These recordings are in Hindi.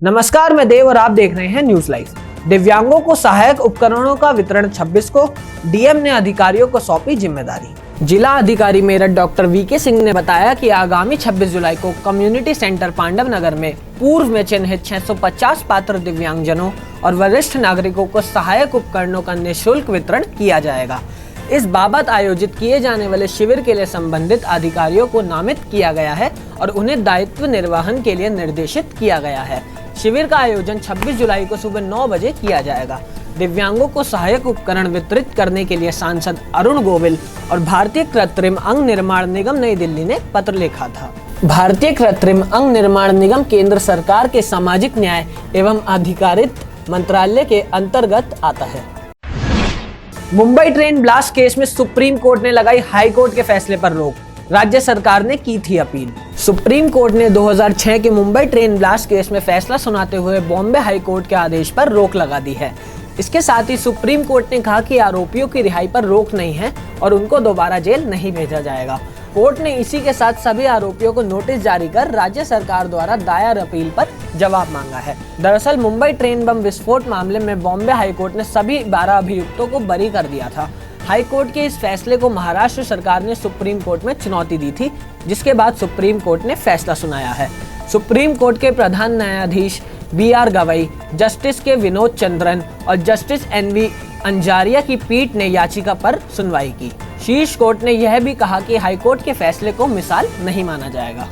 नमस्कार, मैं देव और आप देख रहे हैं न्यूज लाइव। दिव्यांगों को सहायक उपकरणों का वितरण 26 को डीएम ने अधिकारियों को सौंपी जिम्मेदारी। जिला अधिकारी मेरठ डॉक्टर वीके सिंह ने बताया कि आगामी 26 जुलाई को कम्युनिटी सेंटर पांडव नगर में पूर्व में चिन्हित 650 पात्र दिव्यांगजनों और वरिष्ठ नागरिकों को सहायक उपकरणों का निःशुल्क वितरण किया जाएगा। इस बाबत आयोजित किए जाने वाले शिविर के लिए संबंधित अधिकारियों को नामित किया गया है और उन्हें दायित्व निर्वहन के लिए निर्देशित किया गया है। शिविर का आयोजन 26 जुलाई को सुबह 9 बजे किया जाएगा। दिव्यांगों को सहायक उपकरण वितरित करने के लिए सांसद अरुण गोविल और भारतीय कृत्रिम अंग निर्माण निगम नई दिल्ली ने पत्र लिखा था। भारतीय कृत्रिम अंग निर्माण निगम केंद्र सरकार के सामाजिक न्याय एवं अधिकारित मंत्रालय के अंतर्गत आता है। मुंबई ट्रेन ब्लास्ट केस में सुप्रीम कोर्ट ने लगाई हाई कोर्ट के फैसले पर रोक। राज्य सरकार ने की थी अपील। सुप्रीम कोर्ट ने 2006 के मुंबई ट्रेन ब्लास्ट केस में फैसला सुनाते हुए बॉम्बे हाई कोर्ट के आदेश पर रोक लगा दी है। इसके साथ ही सुप्रीम कोर्ट ने कहा कि आरोपियों की रिहाई पर रोक नहीं है और उनको दोबारा जेल नहीं भेजा जाएगा। कोर्ट ने इसी के साथ सभी आरोपियों को नोटिस जारी कर राज्य सरकार द्वारा दायर अपील पर जवाब मांगा है। दरअसल मुंबई ट्रेन बम विस्फोट मामले में बॉम्बे हाईकोर्ट ने सभी 12 अभियुक्तों को बरी कर दिया था। हाई कोर्ट के इस फैसले को महाराष्ट्र सरकार ने सुप्रीम कोर्ट में चुनौती दी थी, जिसके बाद सुप्रीम कोर्ट ने फैसला सुनाया है। सुप्रीम कोर्ट के प्रधान न्यायाधीश BR गवई, जस्टिस के विनोद चंद्रन और जस्टिस NV अंजारिया की पीठ ने याचिका पर सुनवाई की। शीर्ष कोर्ट ने यह भी कहा कि हाईकोर्ट के फैसले को मिसाल नहीं माना जाएगा।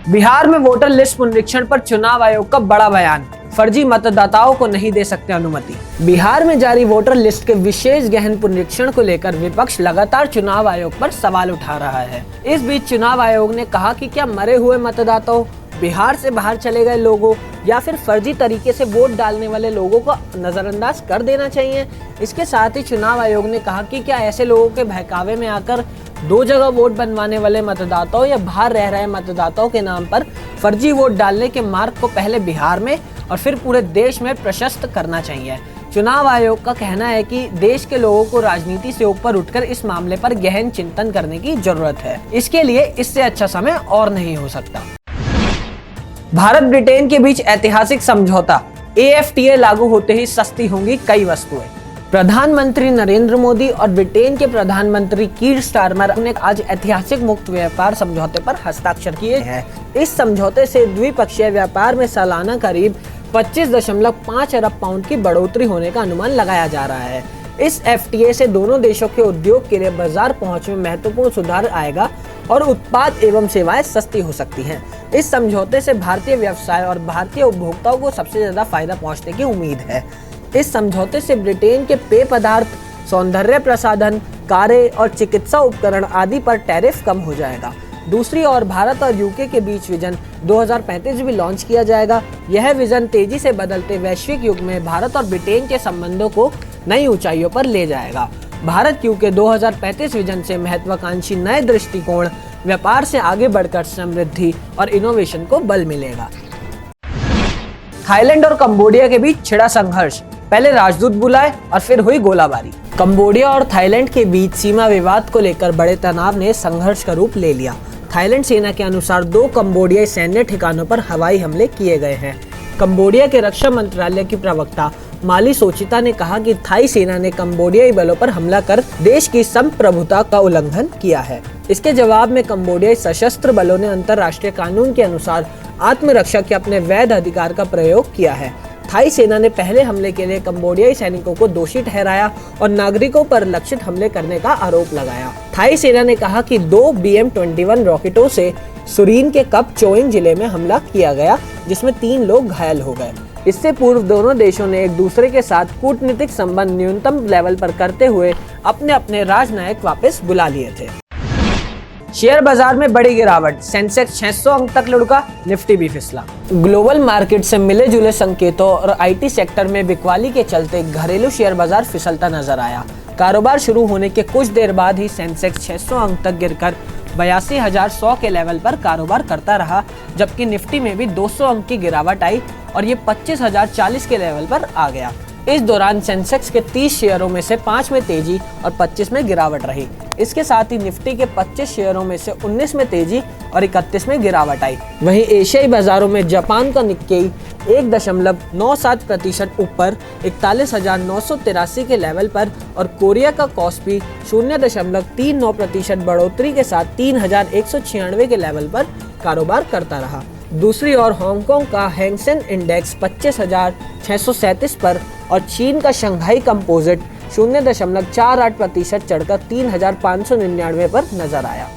बिहार में वोटर लिस्ट पुनरीक्षण पर चुनाव आयोग का बड़ा बयान। फर्जी मतदाताओं को नहीं दे सकते अनुमति। बिहार में जारी वोटर लिस्ट के विशेष गहन पुनरीक्षण को लेकर विपक्ष लगातार चुनाव आयोग पर सवाल उठा रहा है। इस बीच चुनाव आयोग ने कहा कि क्या मरे हुए मतदाताओं, बिहार से बाहर चले गए लोगों या फिर फर्जी तरीके से वोट डालने वाले लोगों को नजरअंदाज कर देना चाहिए। इसके साथ ही चुनाव आयोग ने कहा कि क्या ऐसे लोगों के बहकावे में आकर 2 जगह वोट बनवाने वाले मतदाताओं या बाहर रह रहे मतदाताओं के नाम पर फर्जी वोट डालने के मार्ग को पहले बिहार में और फिर पूरे देश में प्रशस्त करना चाहिए। चुनाव आयोग का कहना है कि देश के लोगों को राजनीति से ऊपर उठकर इस मामले पर गहन चिंतन करने की जरूरत है। इसके लिए इससे अच्छा समय और नहीं हो सकता। भारत ब्रिटेन के बीच ऐतिहासिक समझौता। AFTA लागू होते ही सस्ती होंगी कई वस्तुएं। प्रधानमंत्री नरेंद्र मोदी और ब्रिटेन के प्रधानमंत्री कीर स्टारमर ने आज ऐतिहासिक मुक्त व्यापार समझौते पर हस्ताक्षर किए हैं। इस समझौते से द्विपक्षीय व्यापार में सालाना करीब 25.5 अरब पाउंड की बढ़ोतरी होने का अनुमान लगाया जा रहा है। इस FTA से दोनों देशों के उद्योग के लिए बाजार पहुंच में महत्वपूर्ण सुधार आएगा और उत्पाद एवं सेवाएं सस्ती हो सकती हैं। इस समझौते से भारतीय व्यवसाय और भारतीय उपभोक्ताओं को सबसे ज्यादा फायदा पहुंचने की उम्मीद है। इस समझौते से ब्रिटेन के पेय पदार्थ, सौंदर्य प्रसाधन, कारें और चिकित्सा उपकरण आदि पर टैरिफ कम हो जाएगा। दूसरी ओर भारत और UK के बीच विजन 2035 भी लॉन्च किया जाएगा। यह विजन तेजी से बदलते वैश्विक युग में भारत और ब्रिटेन के संबंधों को नई ऊंचाइयों पर ले जाएगा। भारत UK 2035 विजन से महत्वाकांक्षी नए दृष्टिकोण, व्यापार से आगे बढ़कर समृद्धि और इनोवेशन को बल मिलेगा। थाईलैंड और कंबोडिया के बीच छिड़ा संघर्ष, पहले राजदूत बुलाए और फिर हुई गोलाबारी। कंबोडिया और थाईलैंड के बीच सीमा विवाद को लेकर बड़े तनाव ने संघर्ष का रूप ले लिया। थाईलैंड सेना के अनुसार 2 कंबोडियाई सैन्य ठिकानों पर हवाई हमले किए गए हैं। कंबोडिया के रक्षा मंत्रालय की प्रवक्ता माली सोचिता ने कहा कि थाई सेना ने कंबोडियाई बलों पर हमला कर देश की संप्रभुता का उल्लंघन किया है। इसके जवाब में कंबोडियाई सशस्त्र बलों ने अंतर्राष्ट्रीय कानून के अनुसार आत्मरक्षा के अपने वैध अधिकार का प्रयोग किया है। थाई सेना ने पहले हमले के लिए कंबोडियाई सैनिकों को दोषी ठहराया और नागरिकों पर लक्षित हमले करने का आरोप लगाया। थाई सेना ने कहा कि 2 BM-21 रॉकेटों से सुरीन के कप चोइंग जिले में हमला किया गया, जिसमें 3 लोग घायल हो गए। इससे पूर्व दोनों देशों ने एक दूसरे के साथ कूटनीतिक संबंध न्यूनतम लेवल पर करते हुए अपने अपने राजनयिक वापस बुला लिए थे। शेयर बाजार में बड़ी गिरावट, सेंसेक्स 600 अंक तक लुढ़का, निफ्टी भी फिसला। ग्लोबल मार्केट से मिले जुले संकेतों और IT सेक्टर में बिकवाली के चलते घरेलू शेयर बाजार फिसलता नजर आया। कारोबार शुरू होने के कुछ देर बाद ही सेंसेक्स 600 अंक तक गिरकर 82,100 के लेवल पर कारोबार करता रहा, जबकि निफ्टी में भी 200 अंक की गिरावट आई और ये 25,040 के लेवल पर आ गया। इस दौरान सेंसेक्स के 30 शेयरों में से 5 में तेजी और 25 में गिरावट रही। इसके साथ ही निफ्टी के 25 शेयरों में से 19 में तेजी और 31 में गिरावट आई। वहीं एशियाई बाजारों में जापान का निक्केई 1.97% ऊपर 41,983 के लेवल पर और कोरिया का कॉस्पी 0.39% बढ़ोतरी के साथ 3,196 के लेवल पर कारोबार करता रहा। दूसरी ओर हांगकांग का हैंगसेन इंडेक्स 25,637 पर और चीन का शंघाई कंपोजिट 0.48% चढ़कर 3,599 पर नजर आया।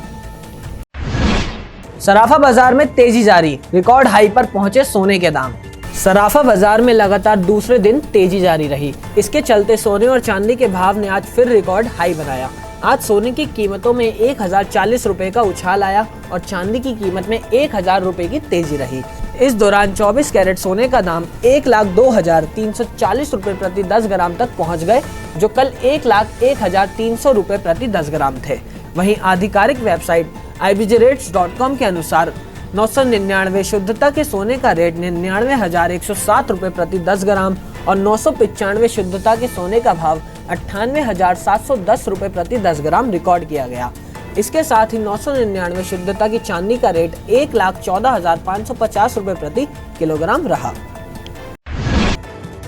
सराफा बाजार में तेजी जारी, रिकॉर्ड हाई पर पहुंचे सोने के दाम। सराफा बाजार में लगातार दूसरे दिन तेजी जारी रही। इसके चलते सोने और चांदी के भाव ने आज फिर रिकॉर्ड हाई बनाया। आज सोने की कीमतों में 1,040 रुपए का उछाल आया और चांदी की कीमत में 1,000 रुपए की तेजी रही। इस दौरान 24 कैरेट सोने का दाम 1,02,340 रुपए प्रति 10 ग्राम तक पहुंच गए, जो कल 1,01,300 रुपए प्रति 10 ग्राम थे। वहीं आधिकारिक वेबसाइट ibjrates.com के अनुसार 999 शुद्धता के सोने का रेट 99,107 रुपए प्रति 10 ग्राम और 995 शुद्धता के सोने का भाव 98,710 रुपए प्रति 10 ग्राम रिकॉर्ड किया गया। इसके साथ ही 999 शुद्धता की चांदी का रेट 1,14,550 रुपए प्रति किलोग्राम रहा।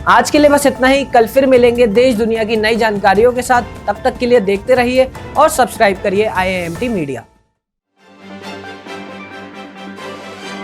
आज के लिए बस इतना ही। कल फिर मिलेंगे देश दुनिया की नई जानकारियों के साथ। तब तक के लिए देखते रहिए और सब्सक्राइब करिए IIMT मीडिया।